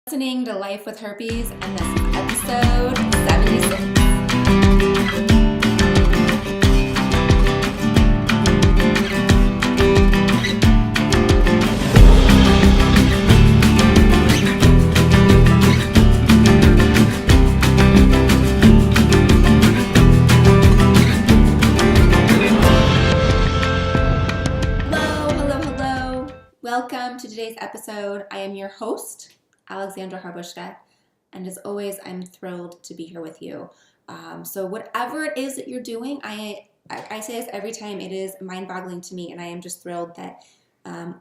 Listening to Life with Herpes, and this is episode 76. Hello. Welcome to today's episode. I am your host, Alexandra Harbushka, and as always, I'm thrilled to be here with you. So whatever it is that you're doing, I say this every time, it is mind-boggling to me, and I am just thrilled that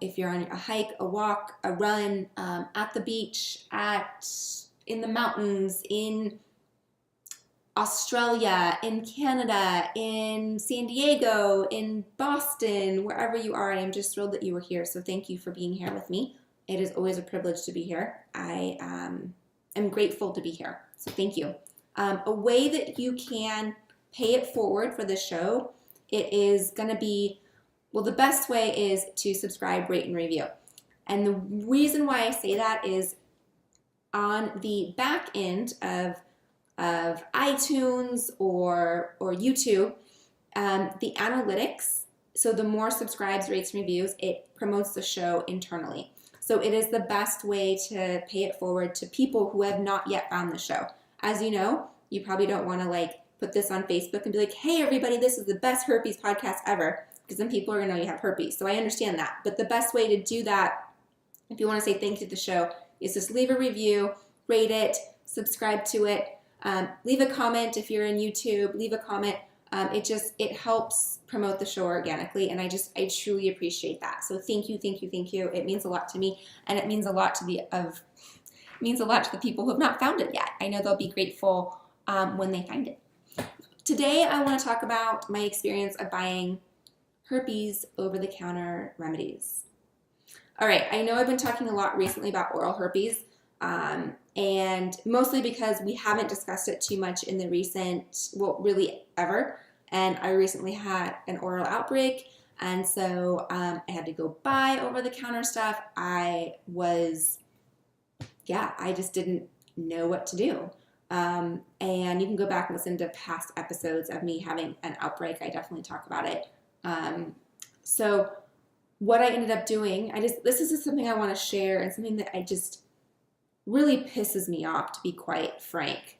if you're on a hike, a walk, a run, at the beach, in the mountains, in Australia, in Canada, in San Diego, in Boston, wherever you are, I am just thrilled that you are here. So thank you for being here with me. It is always a privilege to be here. I am grateful to be here. So thank you. A way that you can pay it forward for this show, it is going to be, well, the best way is to subscribe, rate, and review. And the reason why I say that is on the back end of iTunes or YouTube, the analytics, so the more subscribes, rates, and reviews, it promotes the show internally. So it is the best way to pay it forward to people who have not yet found the show. As you know, you probably don't want to put this on Facebook and be like, hey everybody, this is the best herpes podcast ever, because then people are going to know you have herpes. So I understand that. But the best way to do that, if you want to say thank you to the show, is just leave a review, rate it, subscribe to it, leave a comment if you're in YouTube, leave a comment. It helps promote the show organically, and I truly appreciate that. So thank you. It means a lot to me, and it means a lot to the people who have not found it yet. I know they'll be grateful when they find it. Today I want to talk about my experience of buying herpes over-the-counter remedies. All right, I know I've been talking a lot recently about oral herpes, and mostly because we haven't discussed it too much in the recent, well, really ever. And I recently had an oral outbreak, and so I had to go buy over-the-counter stuff. I just didn't know what to do. And you can go back and listen to past episodes of me having an outbreak. I definitely talk about it. So what I ended up doing, this is just something I want to share, and something that I just really pisses me off, to be quite frank.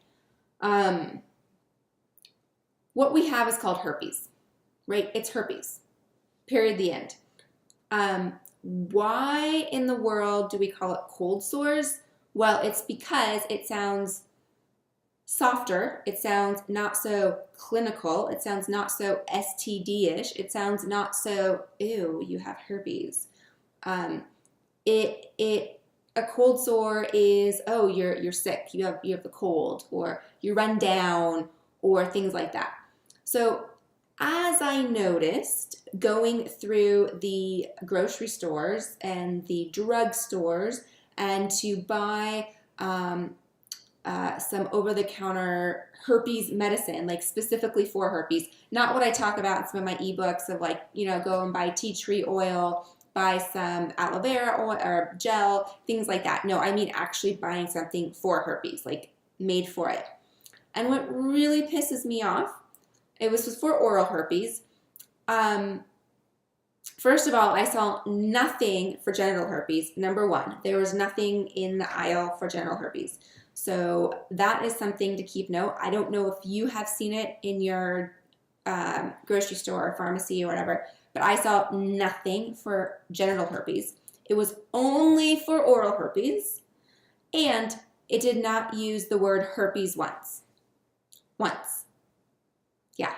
What we have is called herpes, right? It's herpes, period, the end. Why in the world do we call it cold sores? Well, it's because it sounds softer. It sounds not so clinical. It sounds not so STD-ish. It sounds not so, ew, you have herpes. A cold sore is, oh, you're sick. You have the cold, or you run down, or things like that. So as I noticed going through the grocery stores and the drug stores and to buy some over-the-counter herpes medicine, specifically for herpes, not what I talk about in some of my ebooks of go and buy tea tree oil, buy some aloe vera oil or gel, things like that. No, I mean actually buying something for herpes, made for it. And what really pisses me off, it was for oral herpes. First of all, I saw nothing for genital herpes. Number one, there was nothing in the aisle for genital herpes. So that is something to keep note. I don't know if you have seen it in your grocery store or pharmacy or whatever, but I saw nothing for genital herpes. It was only for oral herpes, and it did not use the word herpes once. Yeah.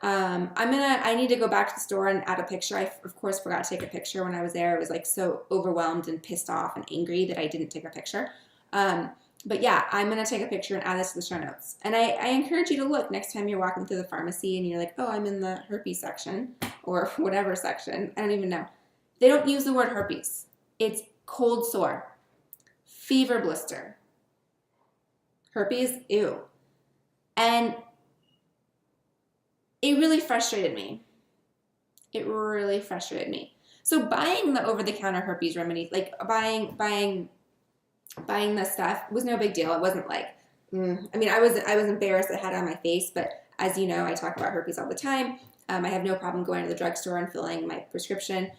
I need to go back to the store and add a picture. I, of course, forgot to take a picture when I was there. I was so overwhelmed and pissed off and angry that I didn't take a picture. But yeah, I'm going to take a picture and add this to the show notes. And I encourage you to look next time you're walking through the pharmacy and you're like, oh, I'm in the herpes section or whatever section. I don't even know. They don't use the word herpes. It's cold sore, fever blister, herpes, ew. And it really frustrated me. So buying the over-the-counter herpes remedy, buying buying this stuff. It was no big deal. It wasn't like, I mean, I was embarrassed I had it on my face, but as you know, I talk about herpes all the time. I have no problem going to the drugstore and filling my prescription.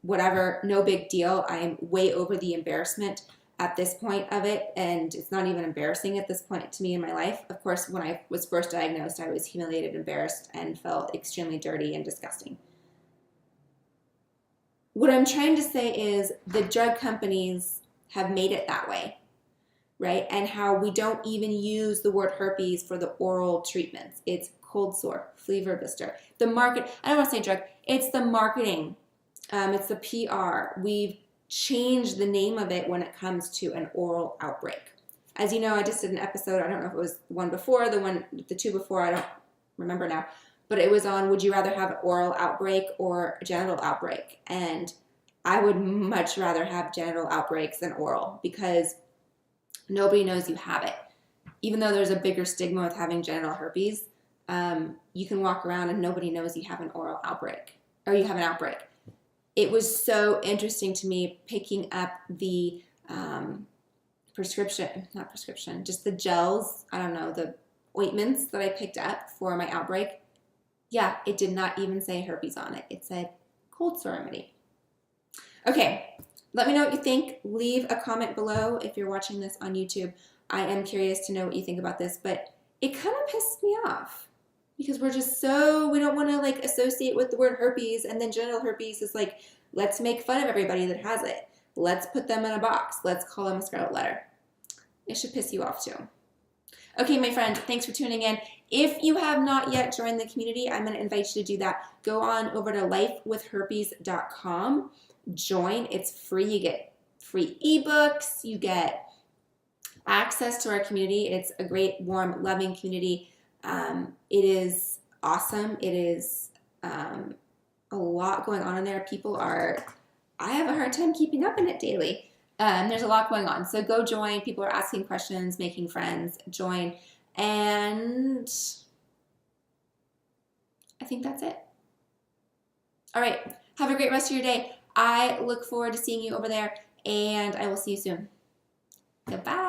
Whatever, no big deal. I am way over the embarrassment at this point of it, and it's not even embarrassing at this point to me in my life. Of course, when I was first diagnosed, I was humiliated, embarrassed, and felt extremely dirty and disgusting. What I'm trying to say is the drug companies have made it that way, right? And how we don't even use the word herpes for the oral treatments. It's cold sore, flea blister. The market, I don't want to say drug, it's the marketing. It's the PR. We've changed the name of it when it comes to an oral outbreak. As you know, I just did an episode, I don't know if it was the one before, the two before, I don't remember now, but it was on would you rather have an oral outbreak or a genital outbreak? And I would much rather have genital outbreaks than oral because nobody knows you have it. Even though there's a bigger stigma with having genital herpes, you can walk around and nobody knows you have an oral outbreak or you have an outbreak. It was so interesting to me picking up the just the gels, I don't know, the ointments that I picked up for my outbreak. Yeah, it did not even say herpes on it. It said cold sore remedy. Okay, let me know what you think. Leave a comment below if you're watching this on YouTube. I am curious to know what you think about this, but it kind of pissed me off because we don't want to like associate with the word herpes, and then genital herpes is like, let's make fun of everybody that has it. Let's put them in a box. Let's call them a scarlet letter. It should piss you off too. Okay, my friend, thanks for tuning in. If you have not yet joined the community, I'm going to invite you to do that. Go on over to lifewithherpes.com. Join. It's free. You get free ebooks. You get access to our community. It's a great, warm, loving community. It is awesome. It is a lot going on in there. I have a hard time keeping up in it daily. There's a lot going on. So go join. People are asking questions, making friends. Join. And I think that's it. All right. Have a great rest of your day. I look forward to seeing you over there, and I will see you soon. Goodbye.